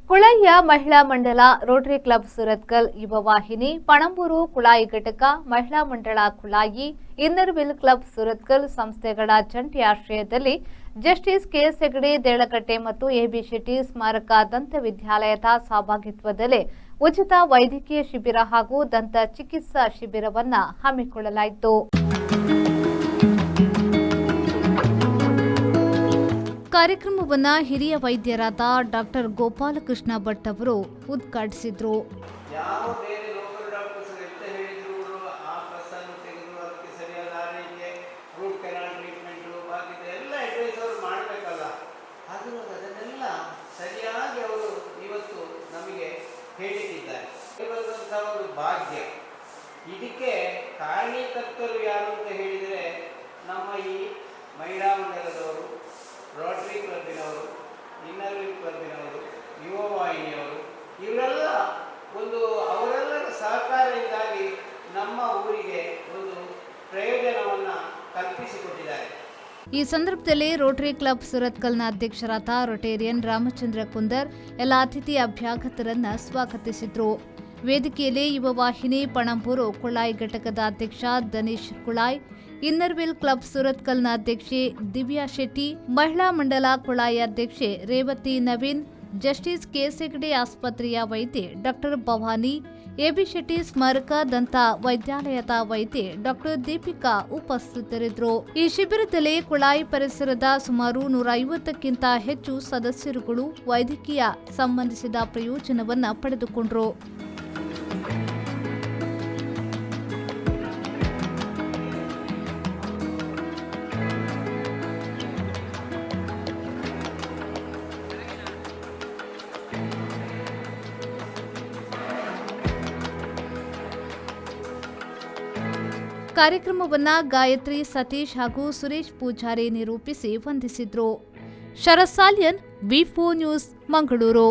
ಕುಳಾಯಿಯ ಮಹಿಳಾ ಮಂಡಲ, Rotary club Surathkal, ಯುವ ವಾಹಿನಿ, ಪಣಂಬೂರು ಕುಳಾಯಿ ಘಟಕ, ಮಹಿಳಾ ಮಂಡಳ ಕುಳಾಯಿ, ಇನ್ನರ್ವಿಲ್ ಕ್ಲಬ್ ಸುರತ್ಕಲ್ ಸಂಸ್ಥೆಗಳ ಜಂಟಿ ಆಶ್ರಯದಲ್ಲಿ ಜಸ್ಟಿಸ್ ಕೆಎಸ್ ಹೆಗಡೆ ದೇಳಕಟ್ಟೆ ಮತ್ತು ಎಬಿ ಶೆಟ್ಟಿ ಸ್ಮಾರಕ ದಂತ ವಿದ್ಯಾಲಯದ ಸಹಭಾಗಿತ್ವದಲ್ಲಿ ಉಚಿತ ವೈದ್ಯಕೀಯ ಶಿಬಿರ ಹಾಗೂ ದಂತ ಚಿಕಿತ್ಸಾ ಶಿಬಿರವನ್ನು ಹಮ್ಮಿಕೊಳ್ಳಲಾಯಿತು. ಕಾರ್ಯಕ್ರಮವನ್ನು ಹಿರಿಯ ವೈದ್ಯರಾದ ಡಾಕ್ಟರ್ ಗೋಪಾಲಕೃಷ್ಣ ಭಟ್ ಅವರು ಉದ್ಘಾಟಿಸಿದರು. ಭಾಗ್ಯ ಇದಕ್ಕೆ ಕಾರಣೀಕರ್ತರು ಯಾರು ಅಂತ ಹೇಳಿದರೆ ನಮ್ಮ ಈ ಮಹಿಳಾ ಮಂಡಲದವರು, ರೋಟರಿ ಕ್ಲಬ್ಬಿನವರು, ಇನ್ನರ್ವಿಲ್ ಕ್ಲಬ್ಬಿನವರು, ಯುವ ವಾಹಿನಿಯವರು, ಇವರೆಲ್ಲ ಅವರೆಲ್ಲರ ಸಹಕಾರದಿಂದಾಗಿ ನಮ್ಮ ಊರಿಗೆ ಒಂದು ಪ್ರಯೋಜನವನ್ನು ಕಲ್ಪಿಸಿಕೊಟ್ಟಿದ್ದಾರೆ. ಈ ಸಂದರ್ಭದಲ್ಲಿ ರೋಟರಿ ಕ್ಲಬ್ ಸುರತ್ಕಲ್ನ ಅಧ್ಯಕ್ಷರಾದ ರೊಟೇರಿಯನ್ ರಾಮಚಂದ್ರ ಕುಂದರ್ ಎಲ್ಲ ಅತಿಥಿ ಅಭ್ಯಾಗತರನ್ನ ಸ್ವಾಗತಿಸಿದ್ರು. ವೇದಿಕೆಯಲ್ಲಿ ಯುವ ವಾಹಿನಿ ಪಣಂಬೂರು ಕುಳಾಯಿ ಘಟಕದ ಅಧ್ಯಕ್ಷ ದನೀಶ್ ಕುಳಾಯ್, ಇನ್ನರ್ವಿಲ್ ಕ್ಲಬ್ ಸುರತ್ಕಲ್ನ ಅಧ್ಯಕ್ಷೆ ದಿವ್ಯಾ ಶೆಟ್ಟಿ, ಮಹಿಳಾ ಮಂಡಲ ಕುಳಾಯಿ ಅಧ್ಯಕ್ಷೆ ರೇವತಿ ನವೀನ್, ಜಸ್ಟಿಸ್ ಕೆಎಸ್ ಹೆಗಡೆ ಆಸ್ಪತ್ರೆಯ ವೈದ್ಯೆ ಡಾಕ್ಟರ್ ಭವಾನಿ, ಎಬಿ ಶೆಟ್ಟಿ ಸ್ಮಾರಕ ದಂತ ವೈದ್ಯಾಲಯದ ವೈದ್ಯೆ ಡಾಕ್ಟರ್ ದೀಪಿಕಾ ಉಪಸ್ಥಿತರಿದ್ದರು. ಈ ಶಿಬಿರದಲ್ಲಿ ಕುಳಾಯಿ ಪರಿಸರದ ಸುಮಾರು 150ಕ್ಕಿಂತ ಹೆಚ್ಚು ಸದಸ್ಯರುಗಳು ವೈದ್ಯಕೀಯ ಸಂಬಂಧಿಸಿದ ಪ್ರಯೋಜನವನ್ನು ಪಡೆದುಕೊಂಡರು. ಕಾರ್ಯಕ್ರಮವನ್ನ ಗಾಯತ್ರಿ, ಸತೀಶ್ ಹಾಗೂ ಸುರೇಶ್ ಪೂಜಾರಿ ನಿರೂಪಿಸಿ ವಂದಿಸಿದ್ರು. ಶರತ್ ಸಾಲ್ಯನ್, ವಿ4 ನ್ಯೂಸ್, ಮಂಗಳೂರು.